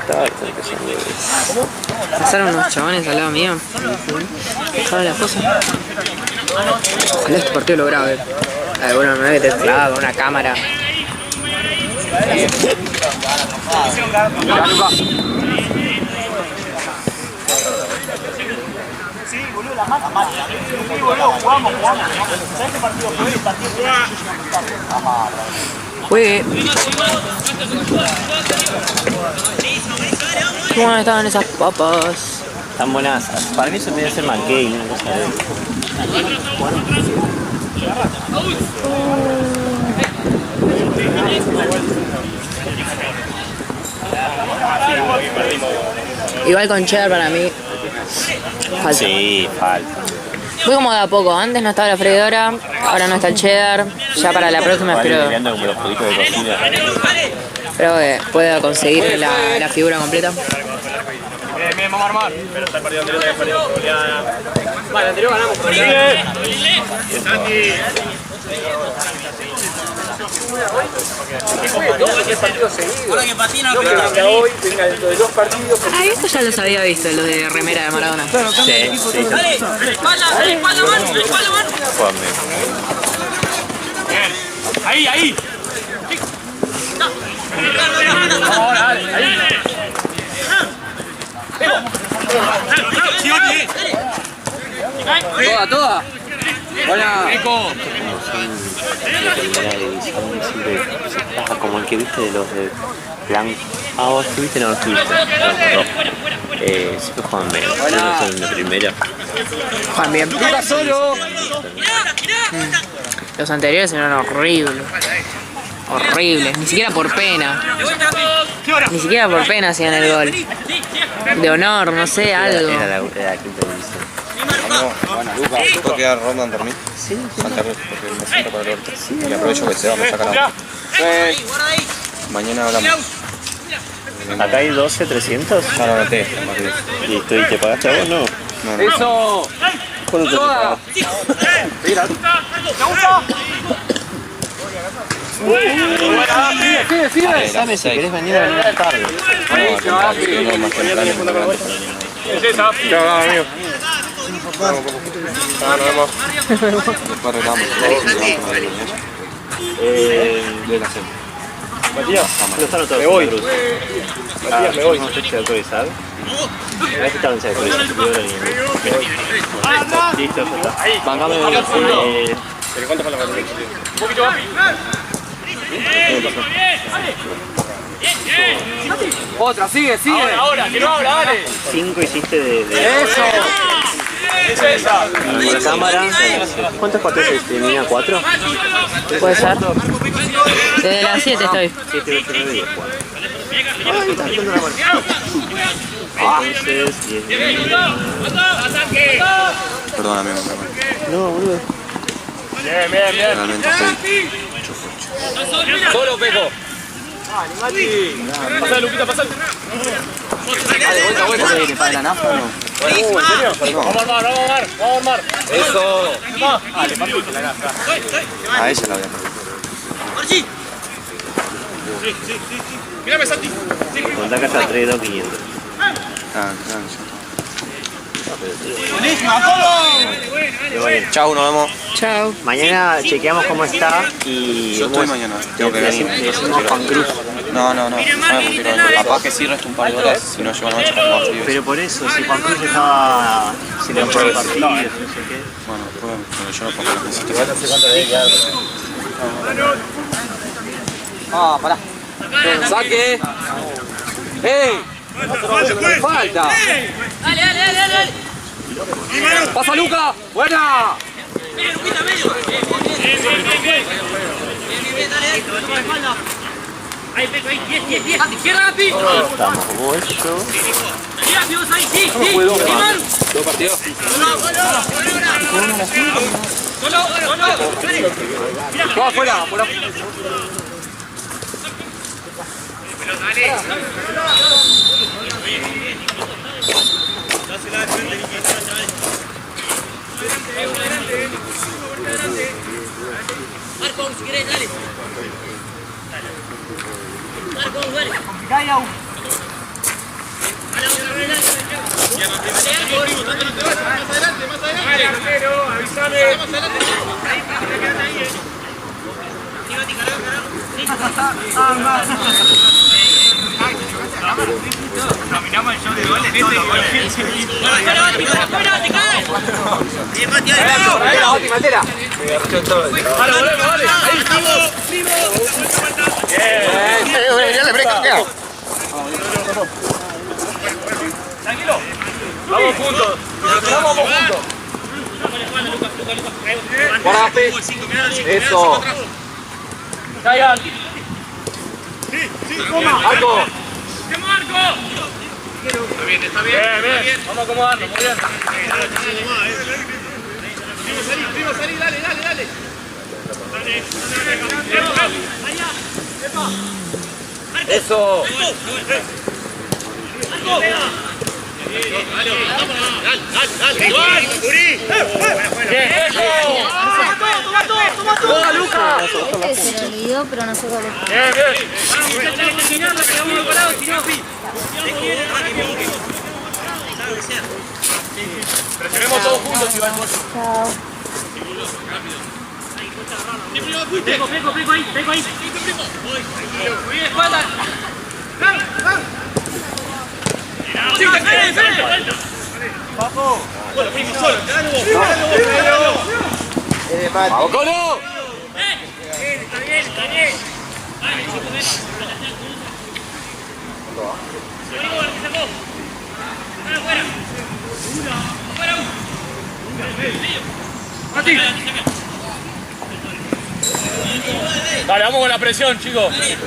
Tartan, que son de... Pasaron unos chabones al lado mío. ¿Sabes las cosas? Ojalá este partido lo grabe. Bueno, me voy a meter clavado con una cámara. Sí, boludo, la mata. Sí, boludo, jugamos. ¿Sabes qué partido fue? El partido Juegue. ¿Cómo estaban esas papas? Están buenas. Para mí eso me debe ser McCain, una cosa de... Igual con cheddar para mí falta. Sí, falta. Voy como de a poco, antes no estaba la freidora, ahora no está el cheddar, ya para la próxima espero Como los juguitos de cocina. que pueda conseguir la figura completa. Bien, vamos a armar. Pero está el partido anterior, Vale, anterior ganamos. ¿Qué partido seguido? Ahora que patina, venga hoy, venga dentro de 2 partidos. Ah, esto ya los había visto, los de remera de Maradona. Claro, Sí. Dale, espalda, mano. Juanme. Ahí. Ahora, dale, ahí. Toda. Hola. Como el que viste de los de blanco. Ah, vos estuviste, no estuviste. Siempre juegan bien. No son de primera. Juan bien. Lucas solo. Los anteriores eran horribles. Horribles, ni siquiera por pena. Ni siquiera por pena hacían el gol. De honor, no sé, algo. Era la quinta división. Bueno, Lucas, ¿puedo quedar ronda en dormir? Sí. Santa Cruz, porque me siento para el orto. Y aprovecho que se va a sacar la... Mañana hablamos. Acá hay 12.300. Ya lo anoté. Listo, ¿y te pagaste a vos? No. No. Eso. ¿Cuándo te pagaste? Mira. Sigue. Avísame si querés venir a venir tarde. No, más temprano. Chao, amigo. Nos vemos. Después arreglamos. De la cena. Matías, No están todos. me voy. Matías, me voy. ¿No te autorizado? A ver si estaban en Listo, ya está. Bancame. ¿Pero cuánto falta para el partido? Un poquito más. Otra, sigue. Ahora, que no habla, dale. 5 hiciste de... Eso. Esa. Y la cámara, ¿cuántos partidos tenía? ¿4? Puede ser. Desde las 7 estoy. 7, 8, 9, 10, 4. Entonces, 10. Perdón, amigo. No, boludo. Bien. Realmente estoy... Solo, Peco. Pasale, Luquita, pasale. ¿Vos te para la nafta o no? ¿En serio? Vamos a armar. Eso. Dale, papi, la gasta. A ella la voy a perder. Mírame, Santi. Contá que hasta 3, 2, 500. Ah, Chau, nos vemos. Chao. Mañana chequeamos cómo está y... Yo estoy mañana. Tengo que venir. decimos Juan Cruz. No. Capaz que sí resta un par de horas, si no llevo noche con más frío. Pero por eso, si Juan Cruz estaba sin el partido, no sé qué. Bueno, después yo no pongo las necesito. Pará. Saque. ¡Ey! ¡Falta! Dale. ¡Pasa, Luca! ¡Buena! Ahí, bien. Izquierda, Pi. Estamos, vos, yo. ¿Cómo fue dos partidos? Todo afuera, por afuera. Marco, si querés, dale. Marco, dale. Dale, arquero, avísame. Dominamos el show de goles, todos los goles. ¡Fuera, te caes! ¡Bien, Mati, ahí la última entera! ¡Vale, volvemos, vale! ¡Ahí estamos! ¡Bien! ¡Ya le breca, queda! ¡Tranquilo! ¡Vamos juntos! ¡Vamos juntos! ¡Guarda, eso! ¡Caigan! ¡Arco! ¡Arco! Está bien, está bien. Bien. Vamos a acomodarnos, muy bien. Primo, salí, dale. Eso. ¡Toma todo! ¡Luca! Se lo olvidó, pero no sé cuál es. Presionemos todos juntos, Iván. Chao. Peco ahí. Muy bien, espalda. Bueno, primo, solo. ¡Vamos, Colo! Está bien. Dale, vamos con la presión, chicos. Bien.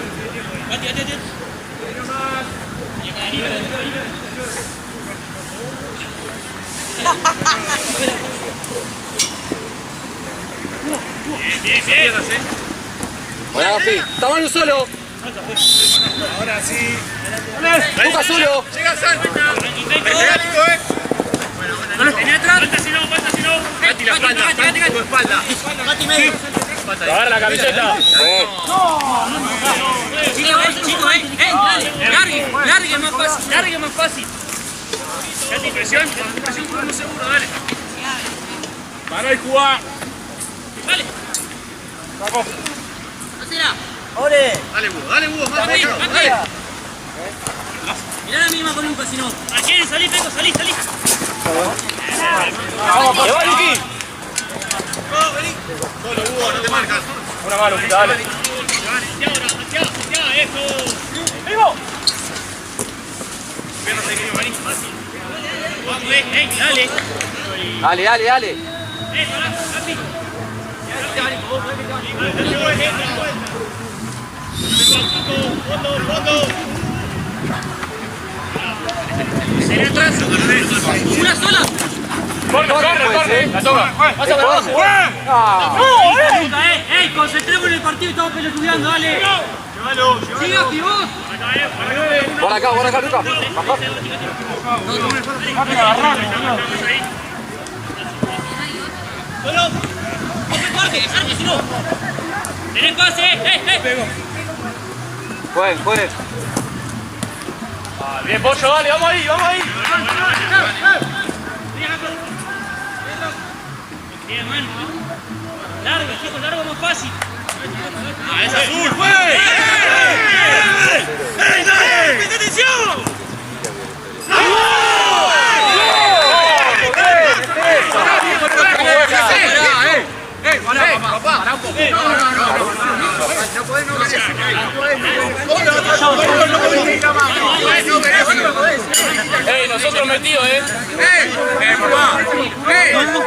Bueno, Gafi, Tamayo solo. Ahora sí. Luca solo. Llega San. Pegadito, Penetra. Falta si no. Mati la espalda. Tu espalda. Mati medio. Agarra la camiseta. Chico, largue más fácil. Mati, presión por unos segundos, dale. Para y jugar. Dale. Vamos. ¡Ole! Dale, Hugo, más pecho. Mirá la misma con un casino. Aquí, salí, Peco, salí. ¡Vamos, ¡que va, Luqui! Vení. Solo, Hugo, no te marcas. Una mano, Luquita, dale. Hacia, eso. ¡Vivo! Piernas ahí, vení. Vamos, dale. Dale. Fondo. Será atrás. Una sola. Corre. La toma. Vas a ver abajo. Concentremos en el partido y estamos pelotudeando, dale. Llévalo. Siga, pivot. Por acá, Luca. Baja. Solo. Porque si no. Tenés pase. Jueguen. Bien, Pollo, dale, vamos ahí. Bien, mano. Largo, más fácil. Es azul, ¡Dale! ¡Presta atención! Pará un poco. ¡Ey, nosotros metidos, papá!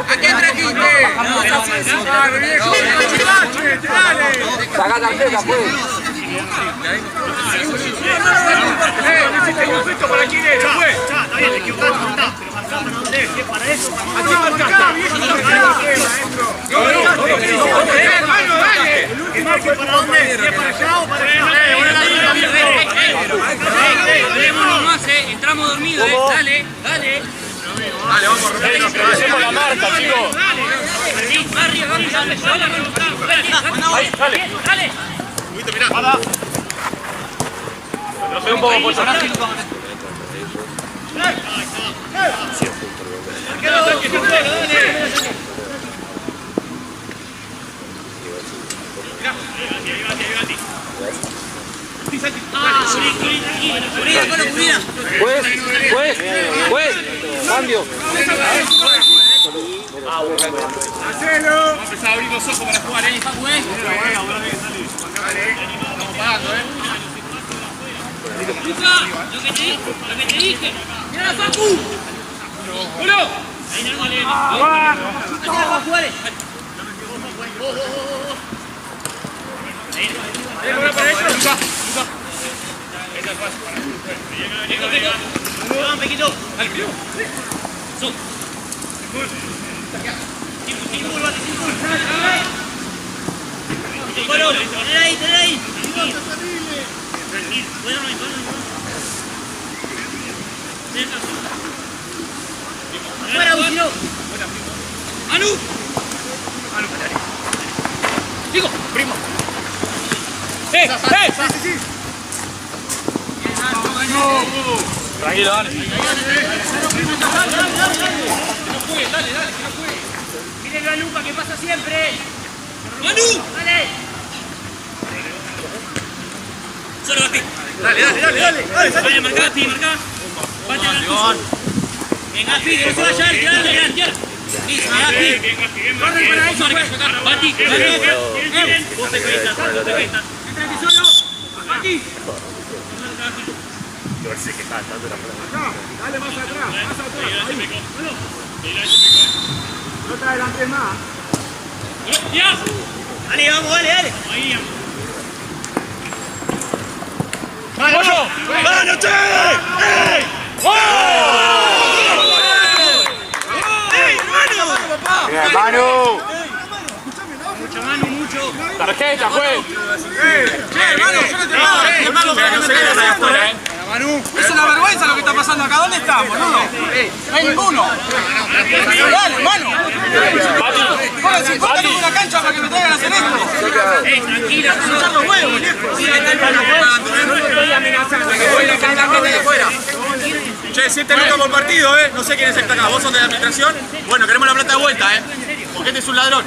¿A quién trajiste? Saca tarjeta, pues. Necesito un gesto para quién es, ya fue. Está bien, te equivocaste, está. Pero para eso, aquí marcaste. ¿Que marque para dónde? ¿Si es para allá o para allá? Entramos dormidos, dale. Dale, vamos a romper. Hacemos la marca, chicos. Dale. Luito, mirá. Para. Lo sé un poco por personaje. Juez, cambio. Vamos a empezar a abrir los ojos para jugar, Facu, Estamos pagando, Luca, lo que te dije. ¡Mira, Facu! ¡Uno! Ahí no, dale. ¡Va! ¡Juárez! para ellos. Vamos, Pequito. Son. Bueno, tener ahí. Bueno, fuera, Ucino. Manu. Digo, primo. Sí. Tranquilo, dale. Dale, que no juegue. Mírenlo a Luca, que pasa siempre. ¡Manu! ¡Dale! Solo Gasti. Dale. Vale, marcá, Gasti, marcá. Vale, venga, Gasti, que no se vaya a él, tira. Listo, Gasti. Corre para eso, Gasti. Vos pequeñita. Entra aquí solo. Gasti. Yo sé que está dando la prueba. Dale más atrás. Ahí. No te adelantes más. ¡Ya! Dale, vamos, dale. Ahí, ¡Mano, che! ¡Ey! ¡Manu! Mucho. Tarjeta, juez. hermano, yo no te pago. Hermano, para que me traigas ahí afuera, Manu. Es una vergüenza lo que está pasando acá. ¿Dónde estamos, boludo? No hay ninguno. Dale, hermano. Pongan 50 en una cancha para que me traigan a hacer esto. Tranquila, Para echar los huevos, Che, 7 lucas por partido, No sé quién es el acá. ¿Vos sos de la administración? Bueno, queremos la plata de vuelta, Porque este es un ladrón.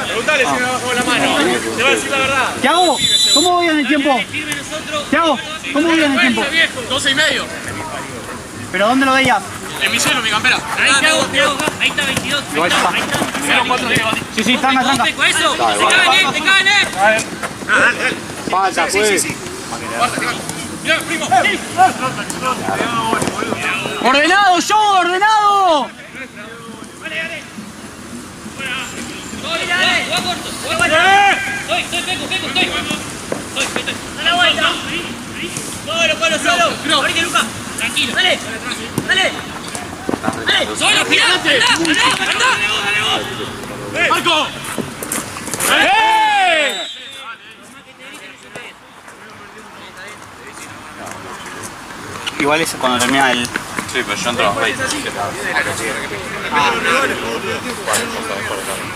Preguntale si me bajó la mano. Te va a decir la verdad. Thiago, ¿cómo voy en el tiempo? Thiago, ¿cómo voy en el tiempo? 12:30. ¿Pero dónde lo veías? En mi celo, mi campera. Ahí está 22. Ahí está. Sí, tranca. Con eso, te caen, Falta, pues. Mirá, primo. ¡Ordenado, yo! ¡Ordenado! Dale, va corto. Estoy, Peco. Dale la vuelta. Solo. Ahorita, Luca. Tranquilo. Dale. Solo, girate. Anda. ¡Marco! Igual es cuando termina el... Sí, pero yo entro a los 20.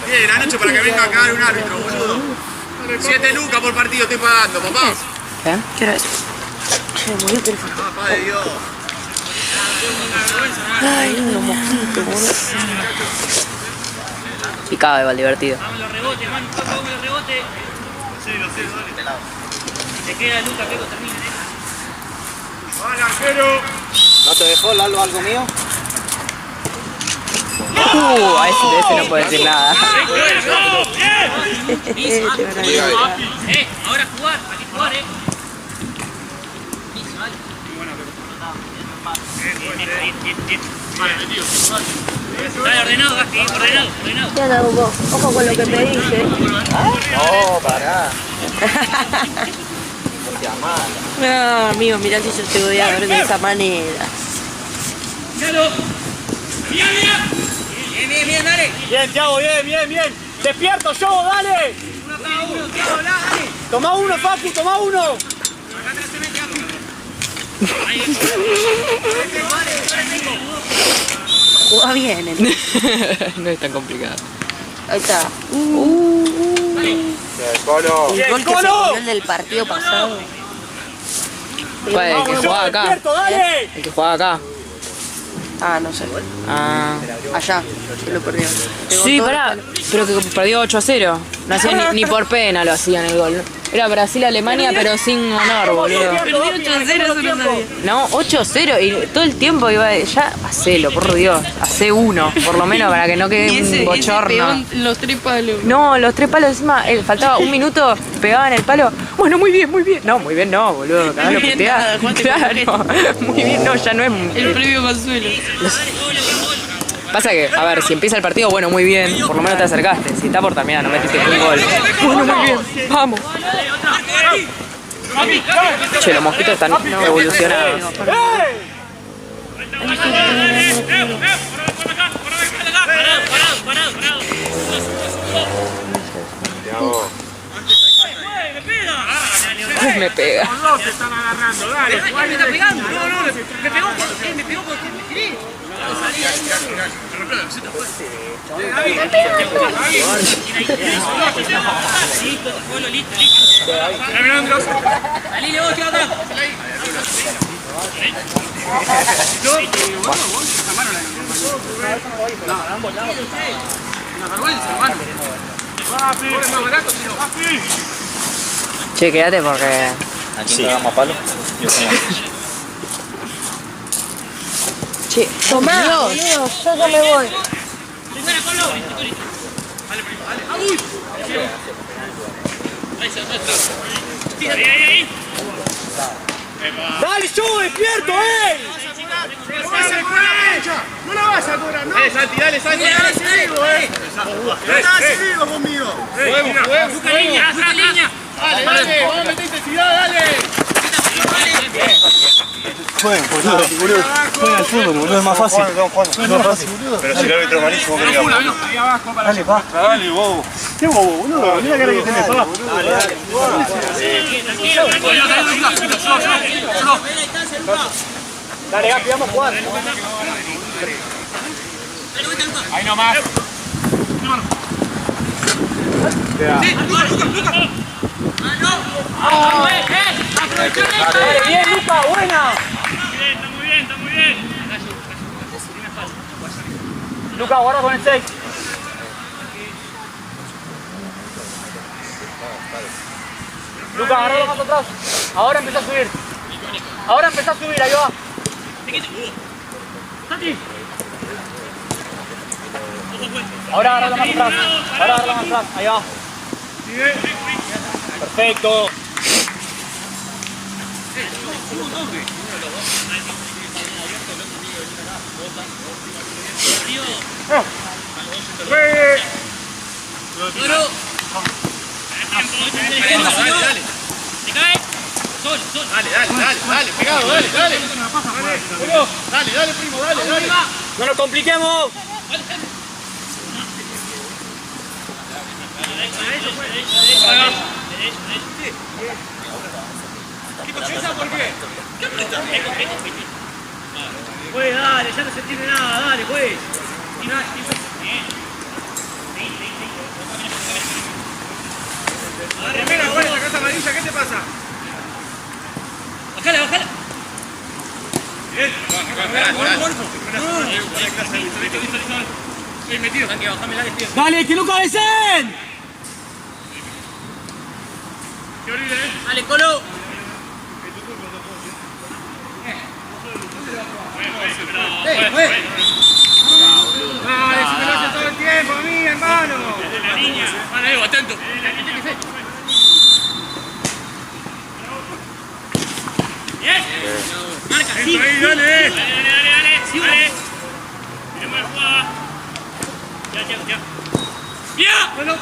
Bien, anoche para que venga acá un árbitro, boludo. 7 lucas por partido estoy pagando, papá. ¿Qué? ¿Qué hora es? Papá de Dios. Ay, unos mosquitos, boludo. Y cabe, va divertido. Vamos los rebotes, Manu. Vamos los rebotes. Dale. Se queda Luca, Peco, termina, ¡Vale, arquero! ¿No te dejó Lalo algo mío? A ese no puede decir nada. Ahora jugar, hay que jugar, Dale, ordenado, Gasti, ordenado. Ya no, Hugo. Ojo con lo que pediste. No, pará. No, amigo, mirá si yo te voy a ver de esa manera. ¡Chalo! ¡Bien, dale! Bien, Thiago, bien. ¡Despierto yo, dale! Uno cada uno, Thiago, dale. Toma uno, Facu, toma uno. Juega bien. No es tan complicado. Ahí está. El gol que se dio el del partido pasado. Fue el que jugaba acá. El que jugaba acá. Ah, no sé. Ah. Allá, se lo perdió. Sí, pará, pero que perdió 8-0. No hacía ni por pena lo hacían el gol. Era Brasil-Alemania, pero sin honor, boludo. Perdió 8-0, eso no sabía. No, 8-0 y todo el tiempo iba ya, hacelo, por Dios, hacé uno, por lo menos para que no quede un bochorno. Los 3 palos. No, los 3 palos encima, faltaba un minuto, pegaban el palo. Bueno, muy bien, muy bien. No, muy bien no, boludo, cagalo putear. Claro, muy bien, no, ya no es. El premio Consuelo. Pasa que, a ver, si empieza el partido, bueno, muy bien, por lo menos te acercaste. Si está por terminar, no metiste un gol. Bueno, muy bien, vamos. Che, los mosquitos están evolucionados. Me pega. Los dos se están agarrando, dale. Me está pegando. No, me pegó porque me tiré. Salile vos, tío, acá. Che, quédate porque... Aquí le damos a palo. Yo Che, Tomá, boludo, yo ya me voy. Ahí. ¡Dale, yo despierto, ¡No la vas a cobrar, no! Dale, Santi. Dale, seguido conmigo. Busca línea. Dale, vamos a meter intensidad, dale. Jueguen, boludo. Jueguen al fútbol, boludo, es más fácil. Es más fácil, boludo. Pero si el árbitro es malísimo, ¿qué digamos? Ahí abajo para Dale, basta, dale, bobo. ¿Qué bobo, boludo? Mira cara que tenés, pa. Dale, Gapi, vamos a jugar. Ahí nomás. Bien, Luca, buena. Está muy bien. Luca, guarda con el 6. Luca, agarralo más atrás. Ahora empieza a subir. Ahí va. Ahora agarralo más atrás. Ahí va. Perfecto. ¿Te cae? Solo. Dale, pegado, dale. Dale, primo, dale. No nos compliquemos. ¿Por qué? Pues dale, ya no se entiende nada, dale, pues. Remera, buena, la casa amarilla, ¿qué te pasa? Bajala. Bien. Metido. Bájame la despierta. Dale, que no cabecen. Qué horrible, Dale, Colo. Dale, si me lo haces todo el tiempo a mí, hermano. La niña. Vale, Evo, atento. Bien. Marca, sí. Ahí, dale. Sí, dale. Miremos la jugada. Ya. ¡Bien! Bueno.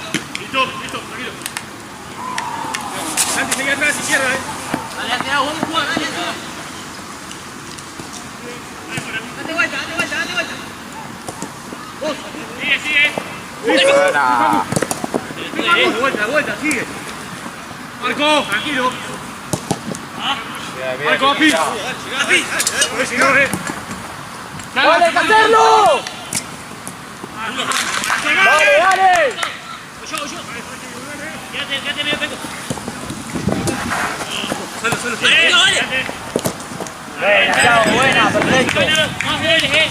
Listo, tranquilo. Santi, seguí atrás, izquierda, Dale, vamos a jugar, dale. Date vuelta. Vos. Sigue. Buena. Vuelta, sigue. Marco, tranquilo. Marco, Gapi. Si no, ¡dale, hay que hacerlo! ¡Dale! Yo. Quédate medio peco. Solo. Buena, perfecto.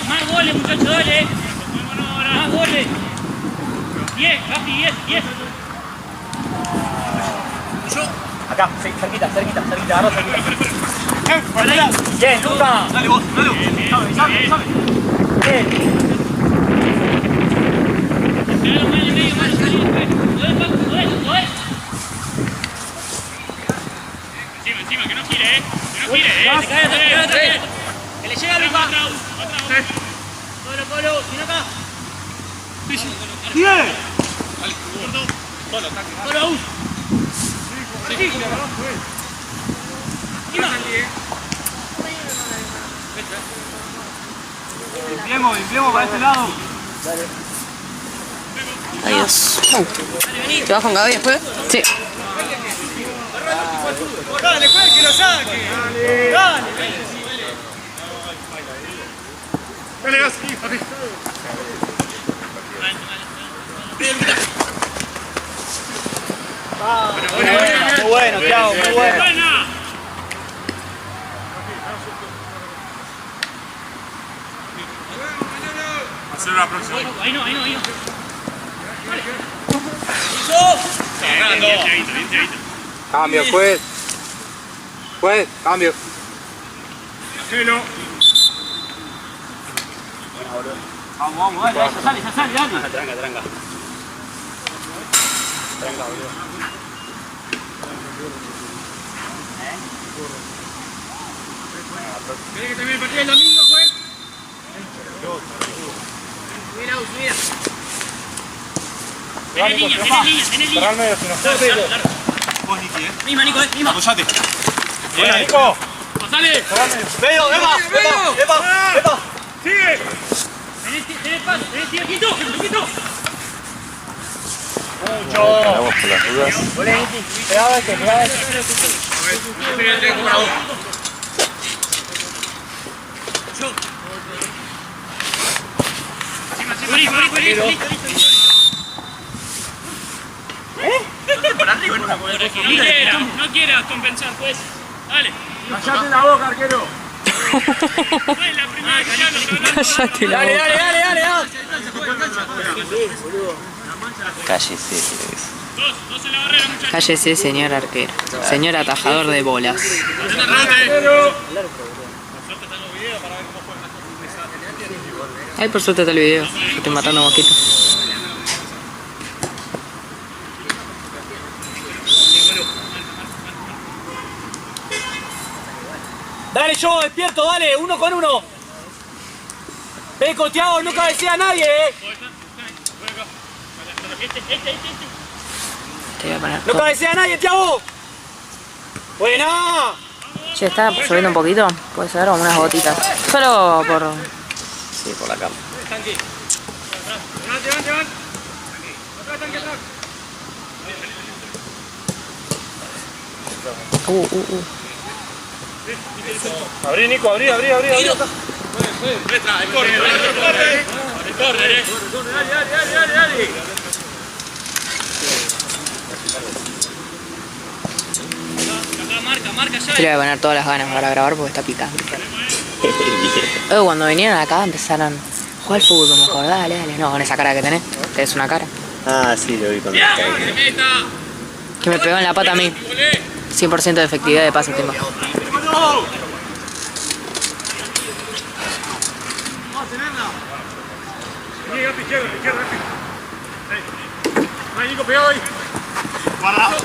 Más goles, muchachos, dale. Más goles. 10, Gafi, 10. Acá, sí, cerquita, agarra cerquita. Bien, Luca. Dale vos. Sabe. Bien. Encima, que no gire, que le llega a Luca. Colo, sin acá. 10. Colo, aún. Limpiemos para este lado. Adiós. ¿Te vas con Gaby después? Sí. Dale, juegue que lo saque. Dale. Dale, gas. Muy bueno, Thiago, muy bueno. Hacer la próxima. Ahí no. Cambio, juez. Cambio. Vamos, dale, ya sale, dale. Tranca. ¿Querés que termine el partido el domingo, juez? Mira. Tenés línea. Vos, Niki, Misma, Nico, misma. Apoyate. Buena, Nico. Pasale. Medio, Epa. Sigue. Tenés paso, tenés quito. Vamos por las dudas. Volé, Niki. Pegado este. No quieras compensar, pues. Dale. Callate la boca, arquero. No es la primera vez que hablo, Cállate la boca. Dale. Cállese. Dos en la barrera, muchachos. Cállese, señor arquero. Señor atajador de bolas. Ay, por suerte está el video. Estoy matando mosquitos. Dale, yo despierto, dale, 1 con 1. Peco, Thiago, no cabecea a nadie, Te voy a poner. No cabecea a nadie, Thiago. Buena. Che, está lloviendo un poquito. Puede ser, como unas gotitas. Solo por. Sí, por la cama. Abrí, Nico, abrí. Corre. Marca ya. Yo le voy a poner todas las ganas para grabar porque está picante. Cuando vinieron acá empezaron a jugar al fútbol mejor. Dale. No, con esa cara que tenés. Tenés una cara. Ah, sí, lo vi con el Que me pegó en la pata a mí. 100% de efectividad de pase tengo. Izquierda. Ahí, Nico, pegado ahí. Guardado.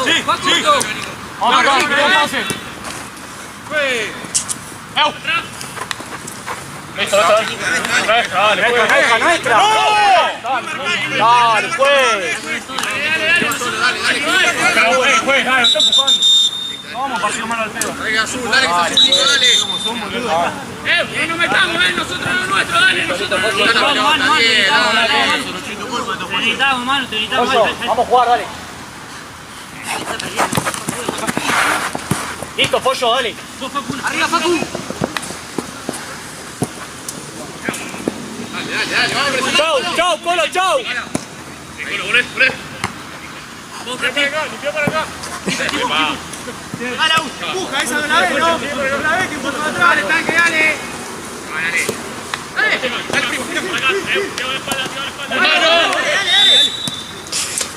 Sí. Vamos acá, pase. Listo, dale, Nuestra. Dale, juez. Juez, dale, está empujando. Vamos, partido malo al pedo. Dale, azul, Nico, dale. No metamos, nosotros lo nuestro, dale. Te necesitamos, mano, te necesitamos. Vamos a jugar, dale. Listo, Pollo, dale. Arriba, Facu. Chau, Colo, chau. Colo, volé. Limpió para acá. Empuja, esa de una vez, ¿no? De una vez que empuja para atrás. Dale, tanque, dale.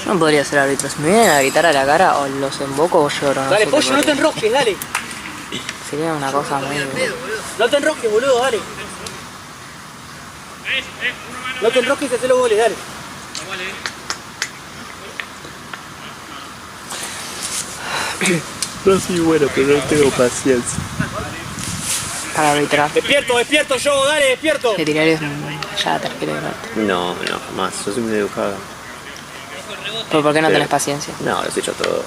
Yo no podría ser árbitro. Si me vienen a gritar a la cara, o los emboco o lloro. Dale, pollo, no te enrosques, dale. Sería una cosa muy... No te enrosques, boludo, dale. No te enrosques y hacé los goles, dale. No soy bueno, pero no tengo paciencia. Para arbitrar. Despierto yo, dale, despierto. Le tirarías ya tarjeta de roja. No, jamás. Yo soy muy educado. ¿Pero por qué no tenés paciencia? No, los he hecho todo.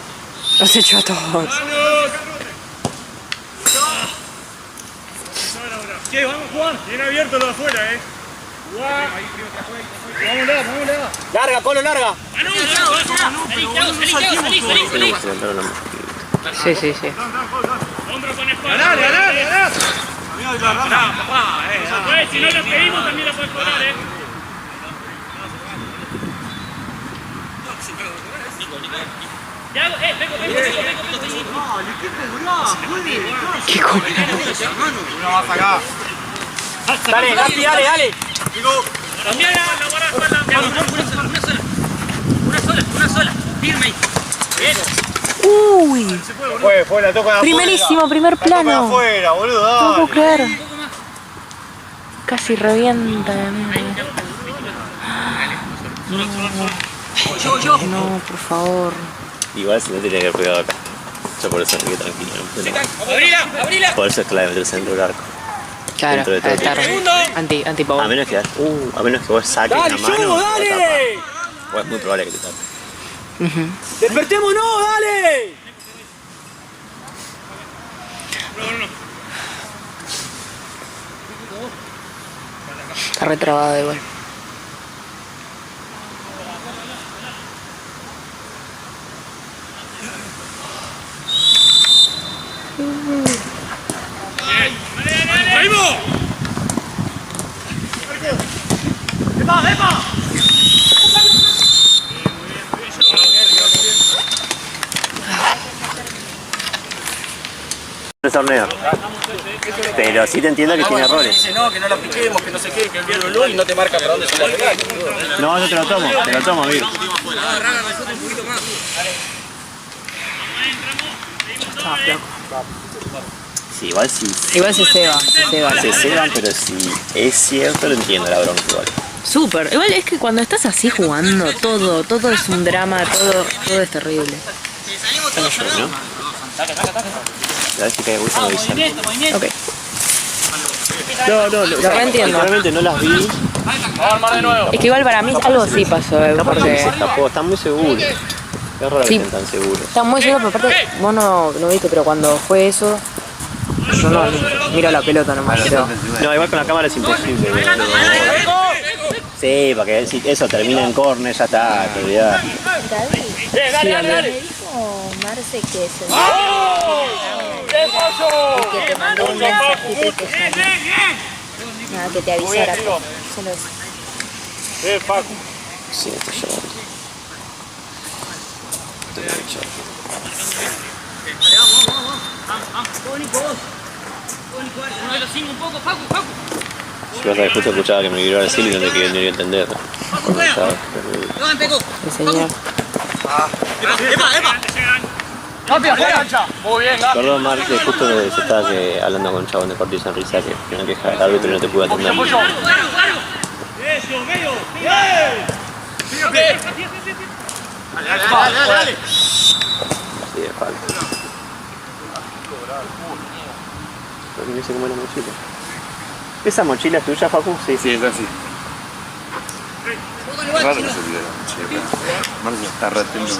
Los he hecho a todos. ¿Qué? Vamos a jugar. Bien abierto lo de afuera, Vámonos. Larga, Colo, larga. Sí. Hombro con espalda. Dale. Papá, si no la pedimos también la puedes cobrar, ¿Qué come? Dale, Gapi, dale. Una sola. Firme ahí. Bien. Uy. Fue, la toca de Primerísimo, primer plano. afuera, boludo. No puedo creer. Casi revienta la mierda. No, por favor. Igual si no tenía que haber pegado acá. Yo por eso me quedé tranquilo. Abrila. Por eso es clave meterse dentro del arco. Claro, Dentro de todo estar anti-power. A menos que vos saques Dale, la mano. Yugo, dale. O es muy probable que te tape. Despertémonos, dale. Está retrabado igual. ¡Epa! El torneo. Pero sí te entiendo que tiene errores. Dice no, que no la piquemos, que no sé qué, que enviarlo y no te marca para dónde se la pegar. No, yo te lo tomo, amigo. Sí, igual sí. Igual se ceba. Se ceban, pero si es cierto, lo entiendo la bronca igual. Súper. Igual es que cuando estás así jugando, todo es un drama, todo es terrible. ¿No? La vez que caiga gusto me avisan. Ok. No, Lo reentiendo. realmente no las vi. Es que igual para mí algo así pasó, porque... Se escapó, están muy seguros. Es raro que Sí. estén tan seguros. Está muy seguro, pero aparte vos no viste, pero cuando fue eso, yo no miro la pelota nomás, pero... No, igual con la cámara es imposible. Sí, porque si eso termina en córner, ya está, te olvidás. Dale. dijo Marce que se y que te mandó un mensajito y que nada, que te avisara. Solo eso. Paco. Sí, está llorando. Si vas a justo escuchaba que me quería decir y no te quería entender. Enseñar. Muy bien, Perdón, Marce, justo se estaba hablando con un chabón de Partido Sonrisa que no queja del árbitro y no te pude atender. dale. Sí, de falta. Pero me dice cómo es la mochila. ¿Esa mochila es tuya, Facu? Sí, Sí, es así. Es raro que se olvide la mochila, pero Marce está re atento.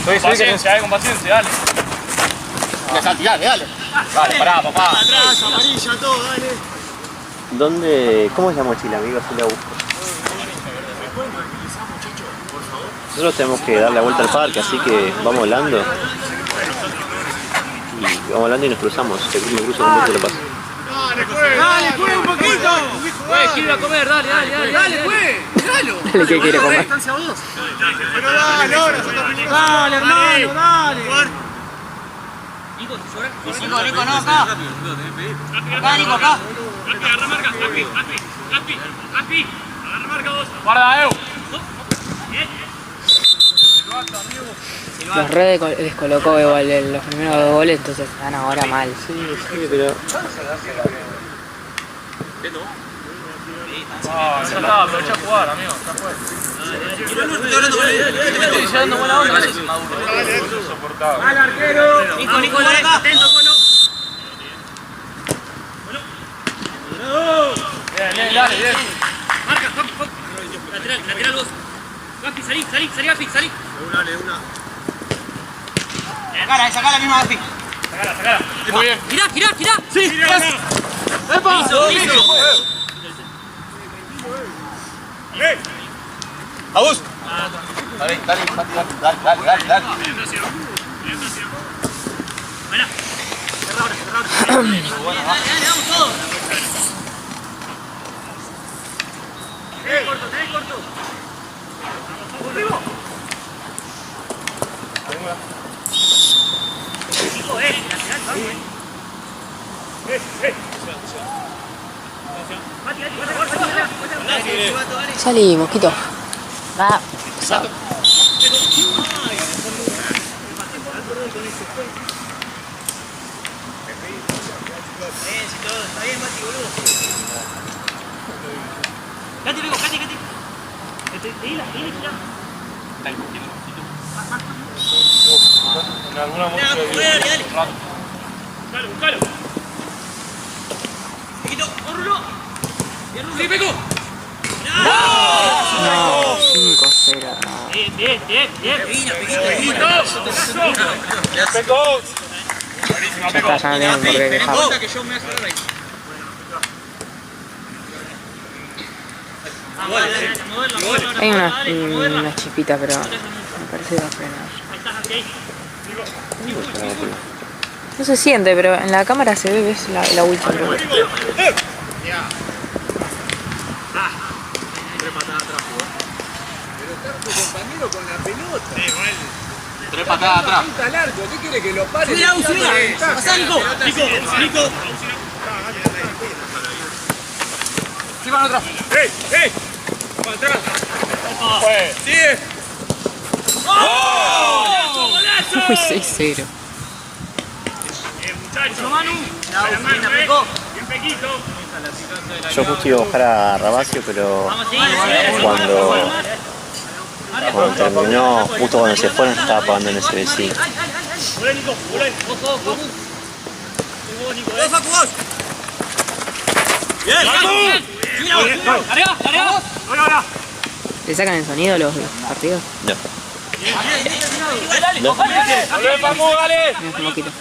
Con paciencia, con paciencia, dale. Dale, pará, papá. Atrás, amarilla, todo, dale. ¿Dónde? ¿Cómo es la mochila, amigo? Si la busco. Nosotros tenemos que dar la vuelta al parque, así que vamos hablando. Y vamos hablando y nos cruzamos. Me cruzo con vos y te lo paso. Dale, juega un poquito. Quiero ir a comer, dale. Dale, juegue. Dale. Dale, ¿qué quiere comer? Pero dale, ahora. Dale, hermano, dale. Nico, no, acá. Acá, Nico, acá. Agarra marca, Gaspi. Agarra marca vos. Guarda, Evo. Los re descolocó igual en los primeros 2 goles, entonces están ahora mal. Sí, pero... Ya está, aprovecha a jugar, amigo. Está fuera. Dando buena onda. Insoportable. Al arquero. Nico, acá. Atento, Colo. Bien, dale. Marca, Fox. Lateral vos. Gaspi, salí. Sacá la misma Gaspi. Sacala. Muy bien. Girá. Sí, ¡Epa! Piso. ¡Agus! Dale. Buena. Cerra ahora. Dale, vamos todos. Tenés corto. Vamos, arriba. Lateral, vamos. Salí, mosquito. Va. Está bien, Mati, boludo. Cati. Gira. En alguna música. Dale. Buscalo. Pequito, Rulo. Sí, Peco. No, 5-0. No. Bien. Pequito. Peco. Ya está, ya no tienen por qué quejar. Que yo me voy a cerrar ahí. Hay una chispita, pero me parece que va a frenar. No se siente, pero en la cámara se ve, ves la última. Compañero con la pelota. 3 patadas atrás. Está largo, ¿qué quiere que lo pare? Subirá. Pasá, Nico. Sí, van atrás. ¡Ey! Para atrás. Sigue. ¡Golazo! Uy, 6-0. Muchachos. Manu. Bien, Pequito. Yo justo iba a buscar a Rabacio, pero cuando terminó, justo cuando se fueron, estaba pagando en ese vecino. Volé, Nico. Ojo. Facu, vos. Bien. Larga. ¿Le sacan el sonido los partidos? No. Vamos, dale. Mira, un poquito.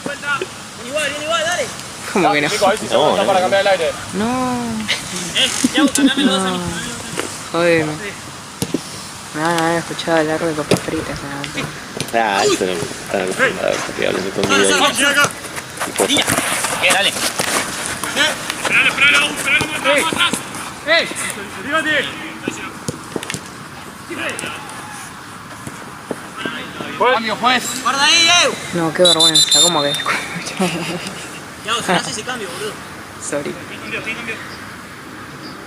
Igual, dale. ¿Cómo que no? Nico, ahí sí se está para cambiar el aire. No. Tiago, cambiame los dos a mí. Joder. Me van a haber escuchado hablar de papas fritas. Ah, eso no están acostumbrados, estoy hablando conmigo. Bien, dale. Esperalo, más atrás. Tírate. Cambio, juez. Guarda ahí, No, qué vergüenza. ¿Cómo que? Tiago, se hace ese cambio, boludo. Sorry. Cambio.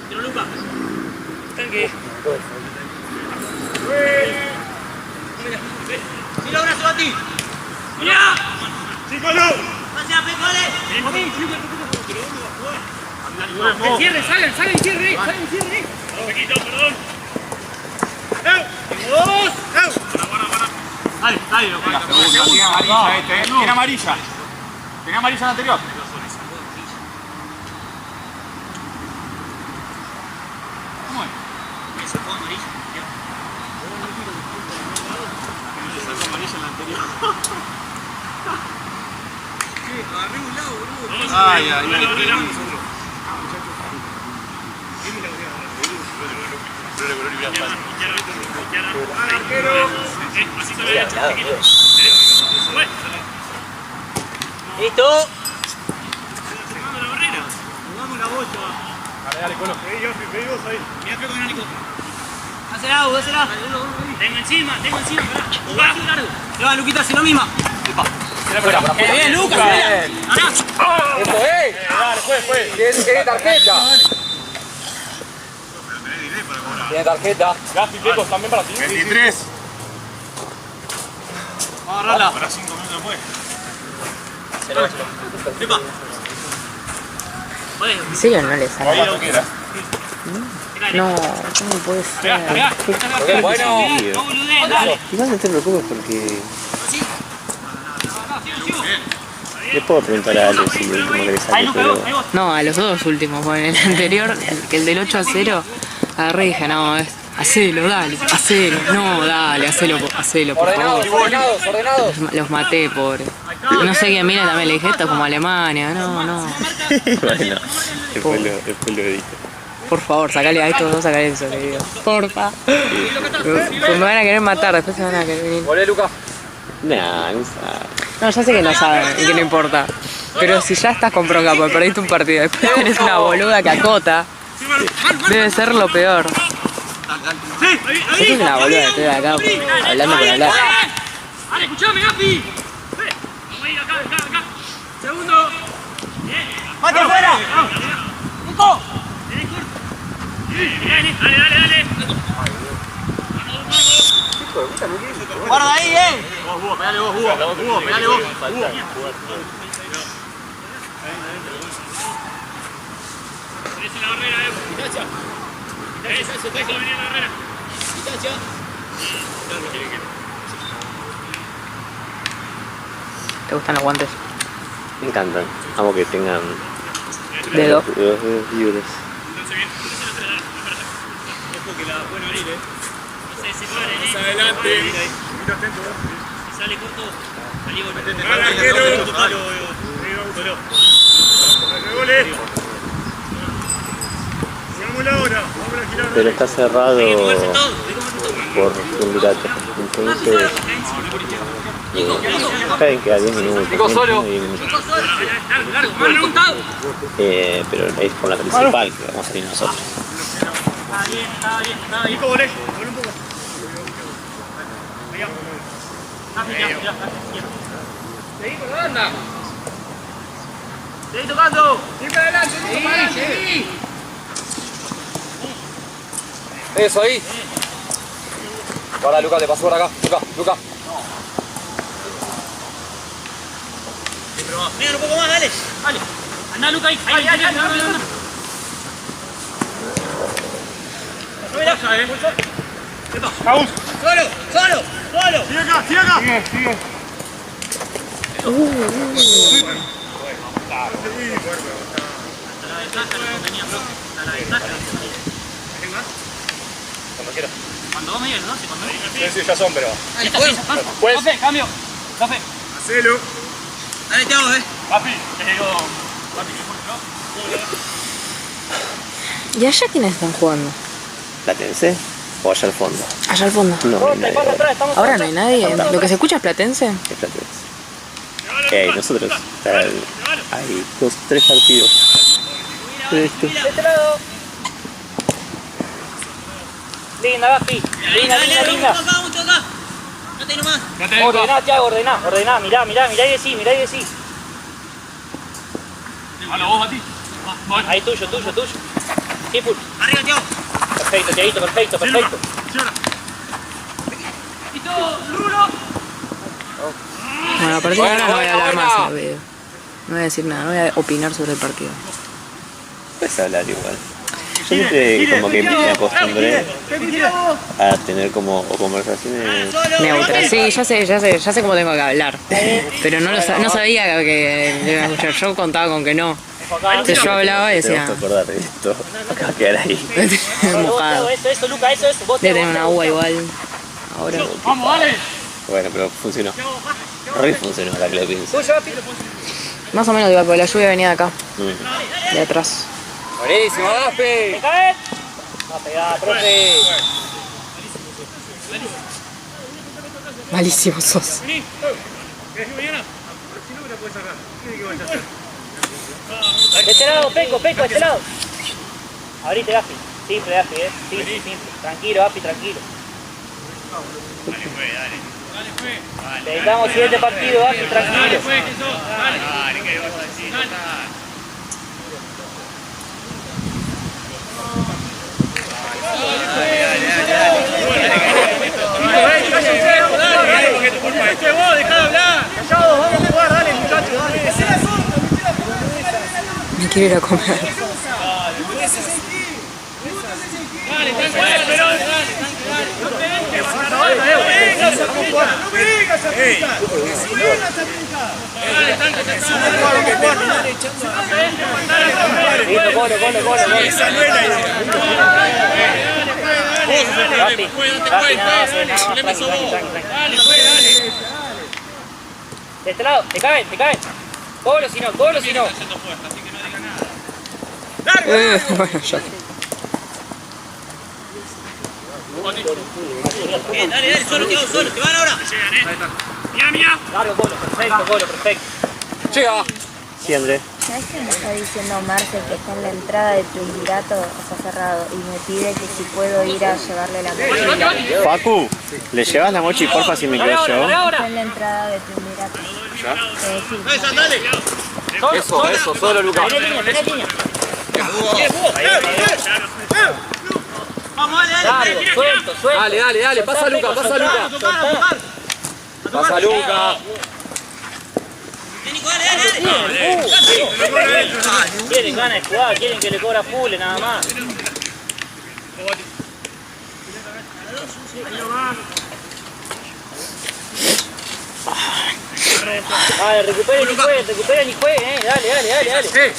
Tiro, Luca. Tanque. Tira un brazo a ti. ¡Mirá! ¡Sí, Colo! ¡Pase, Peco, dale! ¡El cierre, sale el cierre! Pequito, perdón. ¡Vamos! Dale, loco. Tiene amarilla este, Tiene amarilla. Tenía amarilla en la anterior. ¿Cómo es? Se fue amarilla. Sacó amarilla en la anterior. Agarré un lado, boludo. Ay. Listo. Dale, Colo. Mirá que con Nico. Hacela, Hugo, hacela. Tengo encima, pará. Le va, Luquita, hace lo mismo. ¡Qué bien, Lucas! Dale, fue. Tiene tarjeta. Tiene tarjeta. Gaspi, Pecos, también para ti. 23. Vamos a agarrarla. Para 5 minutos después. ¿En serio no le sale? No, ¿cómo puede ser? Bueno. Igual no te preocupes porque... Le puedo preguntar a Ale si el último que le sale, pero... No, a los dos últimos, porque en el anterior, el del 8-0, agarré y dije, no, hacelo, dale, hacelo, no, dale, hacelo, por favor. Ordenados. Los maté, pobre. No sé quién mira, también le dije, esto es como Alemania, no. Bueno, después lo edito. Por favor, sacale a estos dos, sacale eso, le digo. Porfa. Pues me van a querer matar, después se van a querer venir. Volé, Lucas. Nah, no sabe. No, ya sé que no saben y que no importa. Pero si ya estás con bronca porque perdiste un partido, después tenés una boluda que acota, debe ser lo peor. Yo soy una boluda que estoy acá hablando por hablar. Dale, escuchame, Gapi. Vamos a ir acá. Segundo. ¡Mate afuera! ¡Nico! Dale. Guarda ahí, Hugo, pegale vos, Hugo, pegale vos. Tenés en la barrera, Distancia. Tenés que venir en la barrera. Distancia. ¿Te gustan los guantes? Me encantan. Amo que tengan... Dedo. Los dedos libres. Ojo que la pueden abrir, No se separen, Más adelante. Mira atento, Si sale corto, salí con Pero está cerrado por un durato. Entonces... saben que a 10 minutos. Pero es por la principal que vamos a salir nosotros. Está bien. Nico, volé un poco. Mirá. Seguí con la banda. Seguí tocando. Siempre adelante, sí. Eso ahí. Para, Lucas, te paso por acá. Lucas. Mira un poco más, dale. Andá, Luca, ahí. No me deja, Vamos. Solo. Sigue acá. Sigue. Cuando quieras. Cuando vos me digas, ¿no? Sí, ya son, pero... Pues. Café, cambio. Café. Hacelo. Dale, te hago, Papi, te digo... ¿Y allá quiénes están jugando? ¿Platense? ¿O allá al fondo? Allá al fondo. No hay nadie. ¿Ahora no hay nadie? ¿Lo que se escucha es platense? Es Platense. Nosotros hay 3 partidos. De este lado. Linda, Gaspi. Linda. Acá. Date nomás. Ordená, Thiago, ordená. Mirá y decí. Halo, vos, Mati. Ahí, tuyo. Sí, full. Arriba, Thiago. Perfecto, Thiaguito, perfecto. Listo, Rulo. Bueno, a partir de ahora no voy a hablar más en el video. No voy a decir nada, no voy a opinar sobre el partido. Puedes hablar igual. Yo siempre como que me acostumbré a tener como conversaciones... Neutras, sí, ya sé cómo tengo que hablar. Pero no sabía que le iba a escuchar. Yo contaba con que no. Entonces yo hablaba y decía... Tenemos que acordar de esto. Acá va a quedar ahí. Mojado. Eso, Luca, eso. Debe tener una agua igual. Ahora. Vamos, dale. Bueno, pero funcionó. Re funcionó la que lo pienso. Más o menos igual, porque la lluvia venía de acá. De atrás. Buenísimo, Gaspi. ¿Te caes? Va a pegar, profe. Malísimo sos. ¿Querés ir mañana? Si no me la puedes sacar. ¿Qué vaya a hacer? De este lado, Peco, de este lado. Abrite, Gaspi. Simple, Gaspi, simple. Tranquilo, Gaspi, tranquilo. Necesitamos siguiente partido, Gaspi, tranquilo. Dale, ¿qué vas a decir? Me quiero ir a comer. De este lado, te caen. Cobro si no. Bueno, ya. Dale, solo, te van ahora. Mira. Largo, Colo, perfecto. Llega. Sí, André. ¿Sabes qué me está diciendo Marce que está en la entrada del triunvirato? Está cerrado y me pide que si puedo ir a llevarle la mochila. Facu, ¿le llevas la mochi porfa si me quedo yo? Está en la entrada del triunvirato. Sí. Eso, solo Lucas. Tenés línea. Vamos, Largo, suelto. Dale, pasa Luca. Pasa Luca. Quieren ganas de jugar, quieren que le cobra full, nada más. Vale, recuperen y jueguen, dale.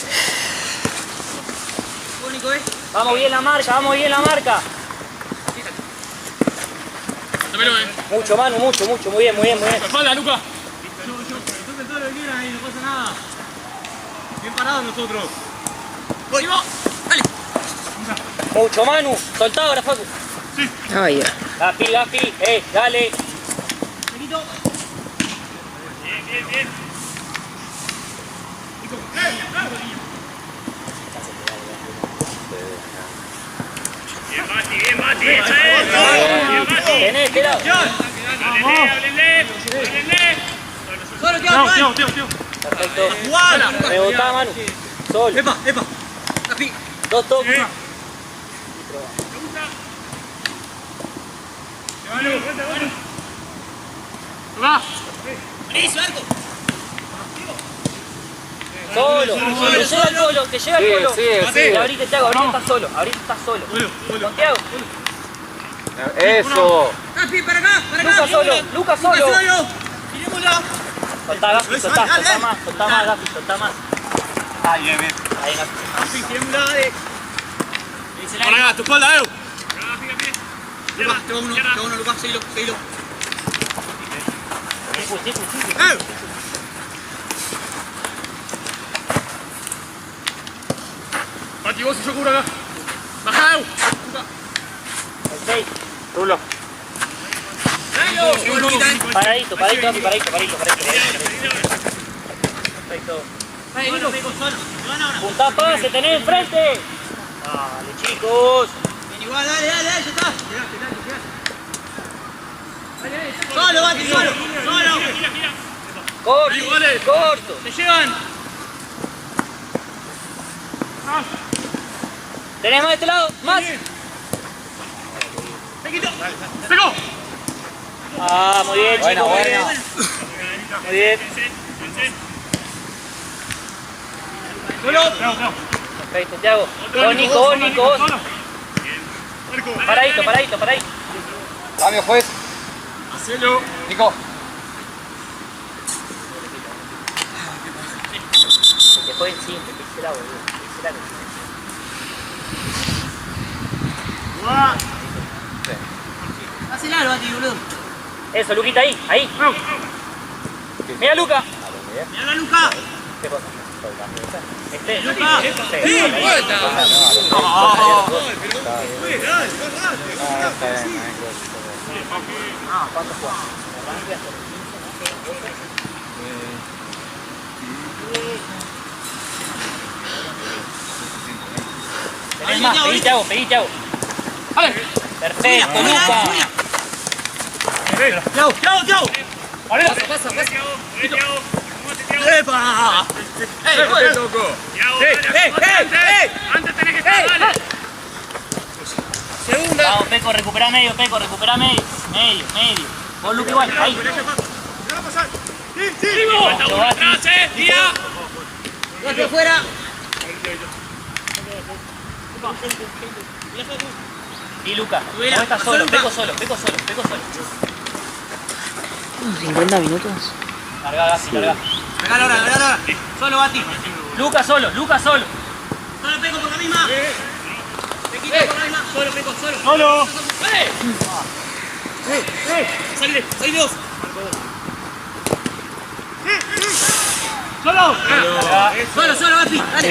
Vamos bien la marca. Mucho, Manu, mucho, muy bien. Espalda, Luca. Toquen todo lo que quieran ahí, no pasa nada. Bien parados nosotros. Voy, dale. Mucho, Manu. Soltado ahora, Facu. Ay, ya. Gaspi, dale. Bien. Bien, Mati. Tenés, este lado. Háblenle. Tío. Perfecto. Rebotá, Manu. Sol. Epa. 2 toques. Solo. Que llega el Colo. Sí. Ahorita te hago, ahorita estás solo. Santiago. Eso. Lucas solo. Soltá, Gaspi, soltá más, Gaspi, soltá más. Ahí, bien. Ahí, Gaspi. Por acá, tu espalda, Edu. Lucas, te va uno, Lucas, seguilo. Mati, vos y yo cubro acá. Baja, Edu. Rulo. Paradito, Gaspi, paradito. Perfecto. Puntá pase, tenés enfrente. Dale, chicos. Igual, dale, ya está. Solo, Mati, solo. Corto. Te llevan. Tenés más de este lado, más. ¡Pegó! Muy bien, chicos. Muy bien. Perfecto, Thiago. Vos, Nico. Paradito. Cambio, juez. Hacelo. Nico. Se fue en simple, píxela, boludo. Hacela, Mati, boludo. Eso, Luquita, ahí. Mira, Luca. Mira, Luca. ¿Qué cosa? Luca. ¿Cuánto juega? Tenés más, pedí, Thiago. Perfecto, Luca. Thiago. Pasa. ¡Epa! Antes tenés que estar, dale. Segunda. Vamos, Peco, recupera medio. Medio. Vos, Luca, igual, ahí. Falta atrás, tira. Gato fuera. Y Luca, vos estás solo, Peco solo. 50 minutos. Larga. Regala ahora. Solo, Bati. Luca solo. Solo Peco por la misma. Pequito por la misma. Solo Peco, solo. Salí dos. Solo, Bati. Dale.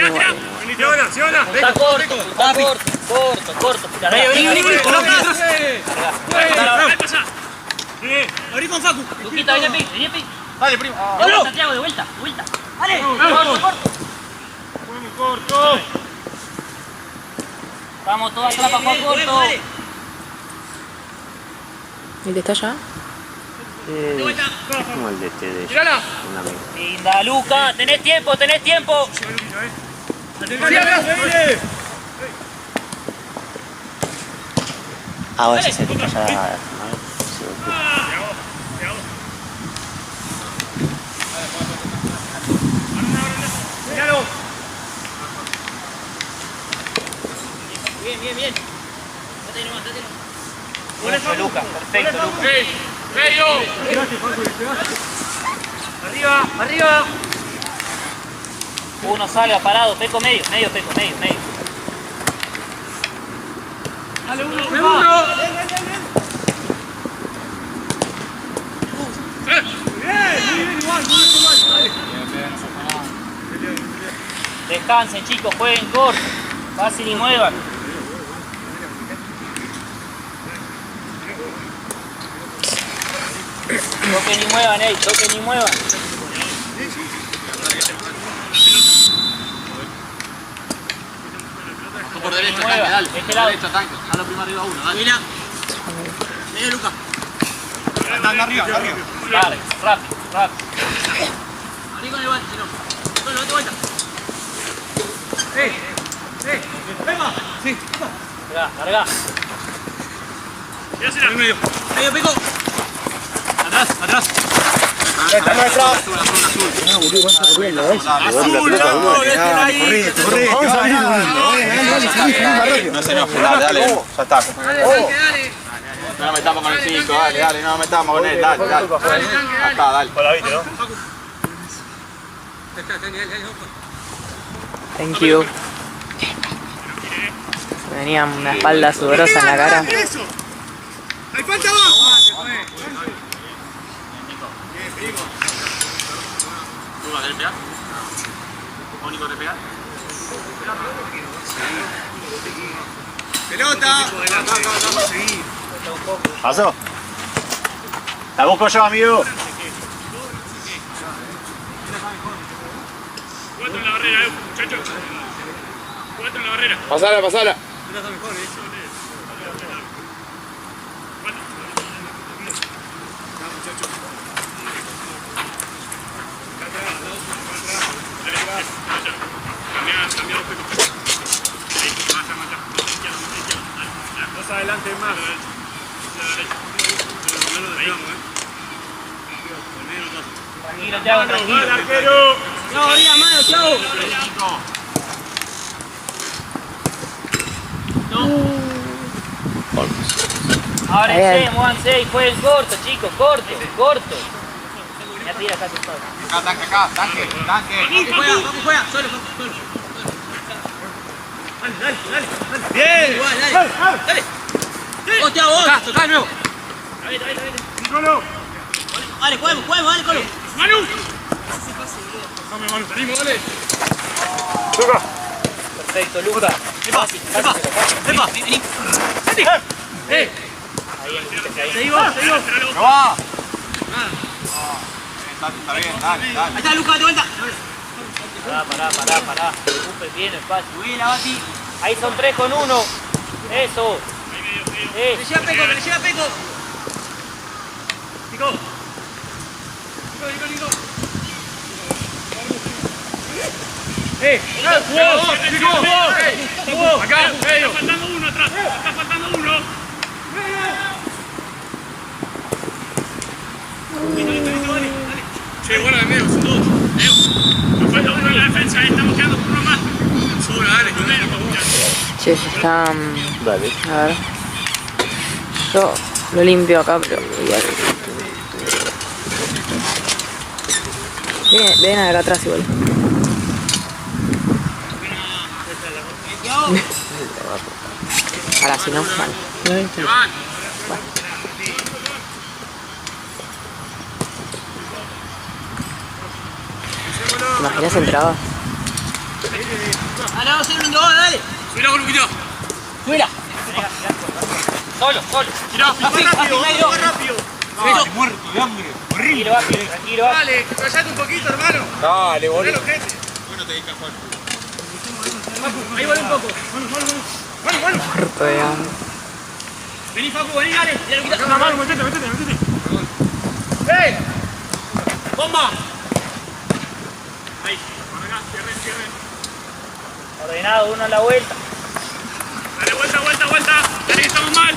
Está corto. Vení. Abrí con Facu. Luquita, vení a pic. Dale, primo. Santiago, de vuelta. Dale. Corto. Vamos todos atrás para jugar corto. ¿El que está allá? Como el de TD. Tirala. Un amigo. Linda, Luca. Tenés tiempo. Ahora sí se te pasa. Bien. Bueno, Luca. Perfecto, Luca. Medio. Arriba. Uno salga parado. Peco medio. Dale uno. Descansen, chicos. Jueguen corto. Fácil y muevan. Toquen y muevan. Por derecha, Mueva, dale. este lado. Derecha, tanque. A lo primero arriba uno, dale. Mira. Medio Luca. Arriba. Dale, rápido. Abrí con el Bati, si no. Solo, date vuelta. Larga. Medio Peco. Atrás. Esta nuestra. Azul. No se enoje, dale. Ya está. No nos metamos con el 5, dale, no nos metamos con él, dale. Acá, dale. Thank you. Tenía una espalda sudorosa en la cara. ¡Ahí falta abajo! ¿Tú vas a querer pegar? ¿Único de pegar? ¡Pelota! ¿Pasó? La busco yo, amigo. 4 en la barrera, muchachos. 4 en la barrera. Pasala. Más adelante, más. Tranquilo, Thiago, tranquilo. ¡Thiago, abrí la mano, Thiago! Ábrense, muévanse y jueguen corto, chicos, corto. Ya tira casi todo. Acá, tanque. Vamos, juega, solo. Dale. Bien. Igual, dale. Vos, Thiago, vos. Acá, de nuevo. Dale, juguemos, dale, Colo. ¡Manu! Vamos, salimos, dale. Perfecto, Luca. Epa, vení. Santi. Ahí, Seguimos. ¡No va! Está bien, dale. Ahí está, Luca, de vuelta. Pará. Ocupe bien el espacio. Subila, Bati. Ahí son 3 con 1. Eso. Que le llega Peco, que le llega Peco. Nico. Acá, medio. Está faltando uno atrás. Está faltando uno. Listo, dale. Che, guarda de medio, son dos. Nos falta uno en la defensa, estamos quedando con uno más. Sobra, dale. Che, ya está. Dale. A ver. Yo lo limpio acá, pero. Ven acá atrás igual. Ahora si no, vale. ¿Te imaginas entraba? Ahora vamos a hacer un 2, dale. Subirá, Golupito. Fuera. Solo. Tirá. Rápido. Muerto de hambre. Tranquilo, Bati. Dale, callate un poquito, hermano. Dale, boludo. Bueno, te dedica, Juan. Ahí vale un poco. Muerto de hambre. Vení, Facu, vení, dale. Una mano, metete. ¡Ey! ¡Bomba! Ahí. Para acá, cierre. Ordenado, uno a la vuelta. Dale, vuelta. Dale, estamos mal.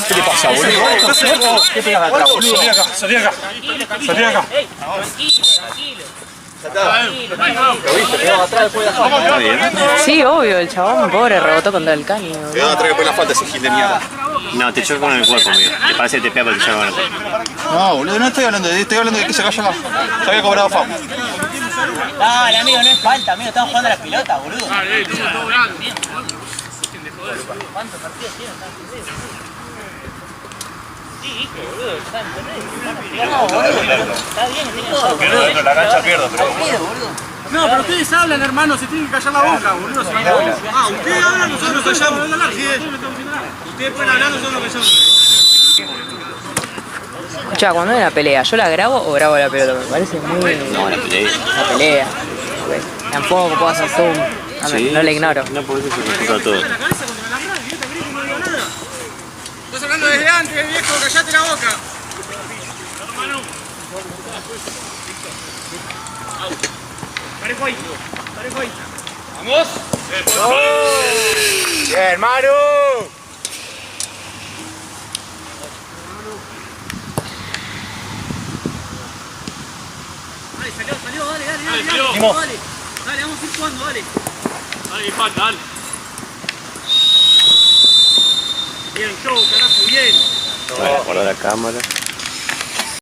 ¿Qué le pasa, boludo? ¿Qué pegas atrás, boludo? Salí acá. Ey, tranquilo. ¿Lo viste? Pegaba atrás después de la falta. Está bien. Sí, obvio, el chabón pobre rebotó contra el caño. Pegaba atrás después de la falta ese gil de mierda. No, te choca con el cuerpo, amigo. Me parece que te pega porque te choca con el cuerpo. No, boludo, no estoy hablando de que se calla acá. Se había cobrado Facu. Dale, amigo, no es falta, amigo. Estamos jugando a la pelota, boludo. Dale, estamos todos grandes. ¿Cuántos partidos tienen? Sí, boludo, está en internet. No, boludo, está bien, tiene Porque no dentro de la cancha pierdo, pero. No, pero ustedes hablan, hermano, se tienen que callar la boca, boludo. Ustedes hablan, nosotros nos callamos. Ustedes pueden hablar, nosotros nos callamos. Escucha, cuando hay una pelea, ¿yo la grabo o grabo la pelota? Me parece muy. No, la peleé. Una pelea. Pues, tampoco puedo hacer zoom. No le ignoro. No, por eso se me todo. Estás hablando desde antes, viejo, callate la boca. Parejo ahí. ¡Vamos! ¡Bien, Manu! Dale, salió, dale. Salió. Dale, vamos a ir jugando, dale. Dale, falta, dale. Bien, yo, carajo, bien. Bueno, guarda la cámara.